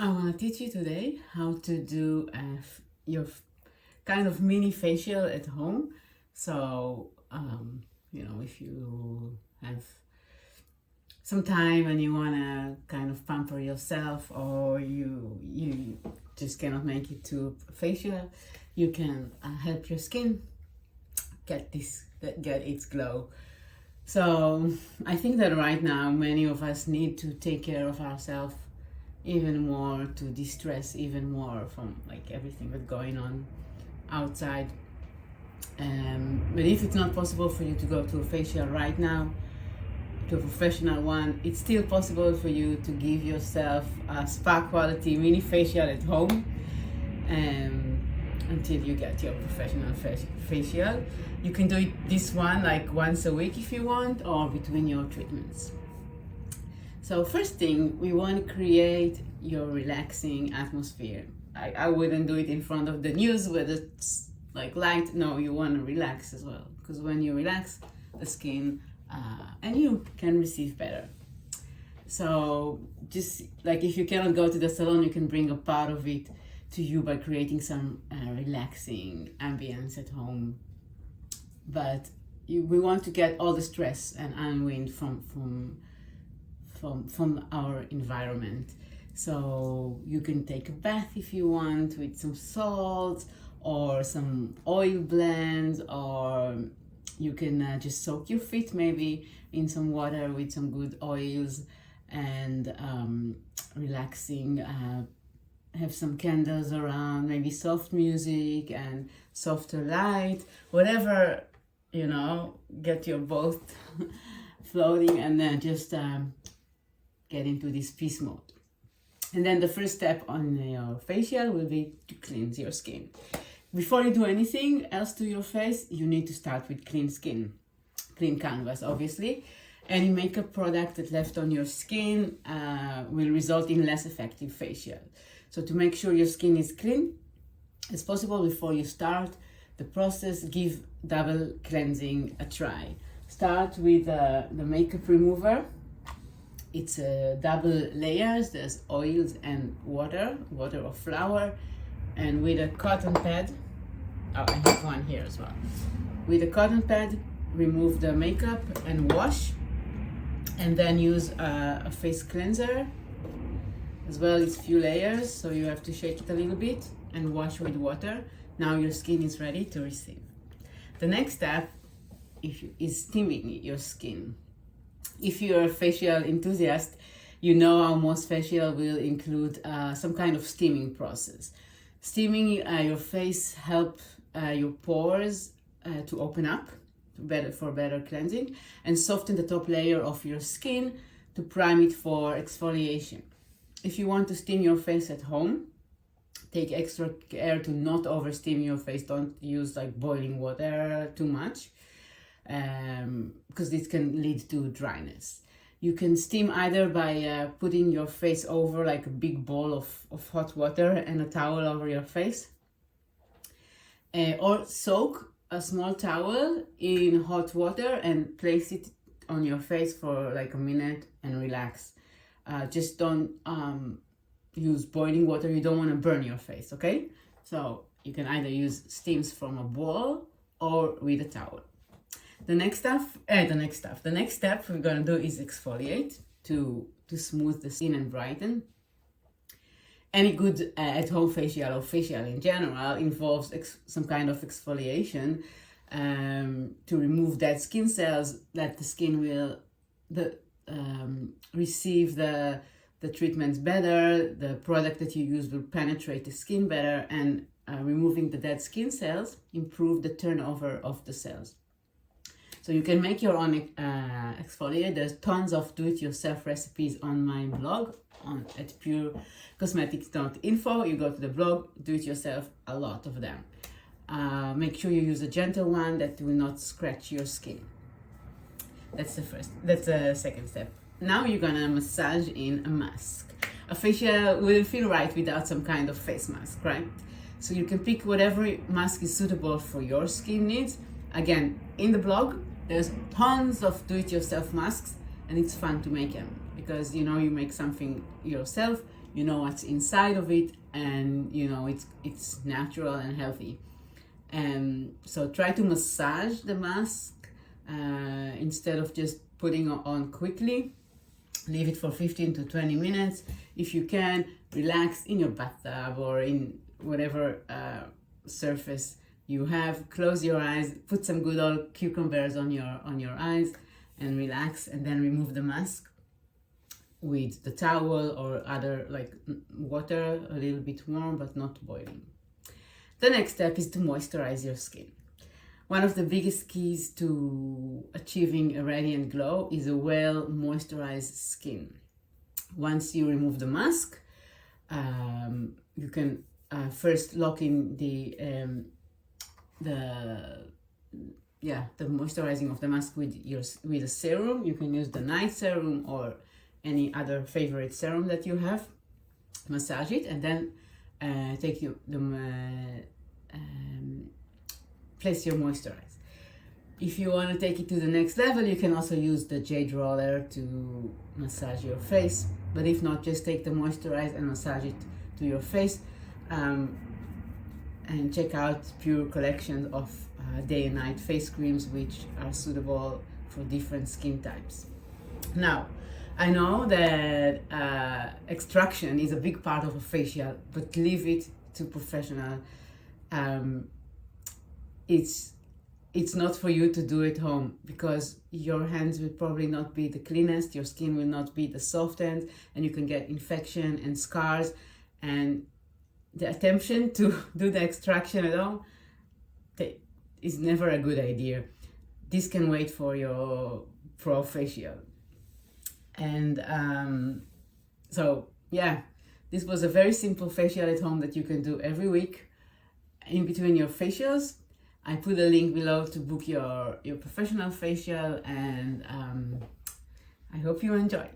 I want to teach you today how to do your kind of mini facial at home. So, if you have some time and you want to kind of pamper yourself, or you just cannot make it to facial, you can help your skin get its glow. So I think that right now many of us need to take care of ourselves even more, to de-stress even more from like everything that's going on outside. But if it's not possible for you to go to a facial right now, to a professional one, it's still possible for you to give yourself a spa quality mini facial at home until you get your professional facial. You can do this one like once a week if you want, or between your treatments. So first thing, we want to create your relaxing atmosphere. I wouldn't do it in front of the news where it's like light. No, you want to relax as well, because when you relax, the skin and you can receive better. So just like if you cannot go to the salon, you can bring a part of it to you by creating some relaxing ambience at home. But we want to get all the stress and unwind from our environment. So you can take a bath if you want with some salt or some oil blends, or you can just soak your feet maybe in some water with some good oils and relaxing. Have some candles around, maybe soft music and softer light, whatever, get your both floating, and then just get into this peace mode. And then the first step on your facial will be to cleanse your skin. Before you do anything else to your face, you need to start with clean skin, clean canvas, obviously. Any makeup product that left on your skin will result in less effective facial. So to make sure your skin is clean as possible before you start the process, give double cleansing a try. Start with the makeup remover. It's double layers. There's oils and water or flour, and with a cotton pad. Oh, I have one here as well. With a cotton pad, remove the makeup and wash, and then use a face cleanser. As well, it's few layers, so you have to shake it a little bit and wash with water. Now your skin is ready to receive. The next step is steaming your skin. If you're a facial enthusiast, you know how most facial will include some kind of steaming process. Steaming your face help your pores to open up for better cleansing, and soften the top layer of your skin to prime it for exfoliation. If you want to steam your face at home, take extra care to not over steam your face. Don't use like boiling water too much, because this can lead to dryness. You can steam either by putting your face over like a big bowl of hot water and a towel over your face, or soak a small towel in hot water and place it on your face for like a minute and relax. Just don't use boiling water. You don't want to burn your face, okay? So you can either use steams from a bowl or with a towel. The next step we're gonna do is exfoliate to smooth the skin and brighten. Any good at-home facial or facial in general involves some kind of exfoliation to remove dead skin cells, that the skin will receive the treatments better. The product that you use will penetrate the skin better, and removing the dead skin cells improve the turnover of the cells. So you can make your own exfoliator. There's tons of do-it-yourself recipes on my blog at purecosmetics.info. You go to the blog, do it yourself, a lot of them. Make sure you use a gentle one that will not scratch your skin. That's the second step. Now you're gonna massage in a mask. A facial will feel right without some kind of face mask, right? So you can pick whatever mask is suitable for your skin needs. Again, in the blog, there's tons of do-it-yourself masks, and it's fun to make them because you make something yourself, you know what's inside of it, and you know it's natural and healthy. So try to massage the mask instead of just putting it on quickly. Leave it for 15 to 20 minutes. If you can, relax in your bathtub or in whatever surface you have. Close your eyes, put some good old cucumbers on your eyes and relax, and then remove the mask with the towel or other, like water, a little bit warm but not boiling. The next step is to moisturize your skin. One of the biggest keys to achieving a radiant glow is a well moisturized skin. Once you remove the mask, you can first lock in the moisturizing of the mask with a serum. You can use the night serum or any other favorite serum that you have. Massage it, and then place your moisturize. If you want to take it to the next level, you can also use the jade roller to massage your face. But if not, just take the moisturize and massage it to your face. And check out Pure collection of day and night face creams, which are suitable for different skin types. Now, I know that extraction is a big part of a facial, but leave it to professional. It's not for you to do at home, because your hands will probably not be the cleanest, your skin will not be the softest, and you can get infection and scars. And the attention to do the extraction at home is never a good idea. This can wait for your pro facial. And so yeah, this was a very simple facial at home that you can do every week in between your facials. I put a link below to book your professional facial, and I hope you enjoy.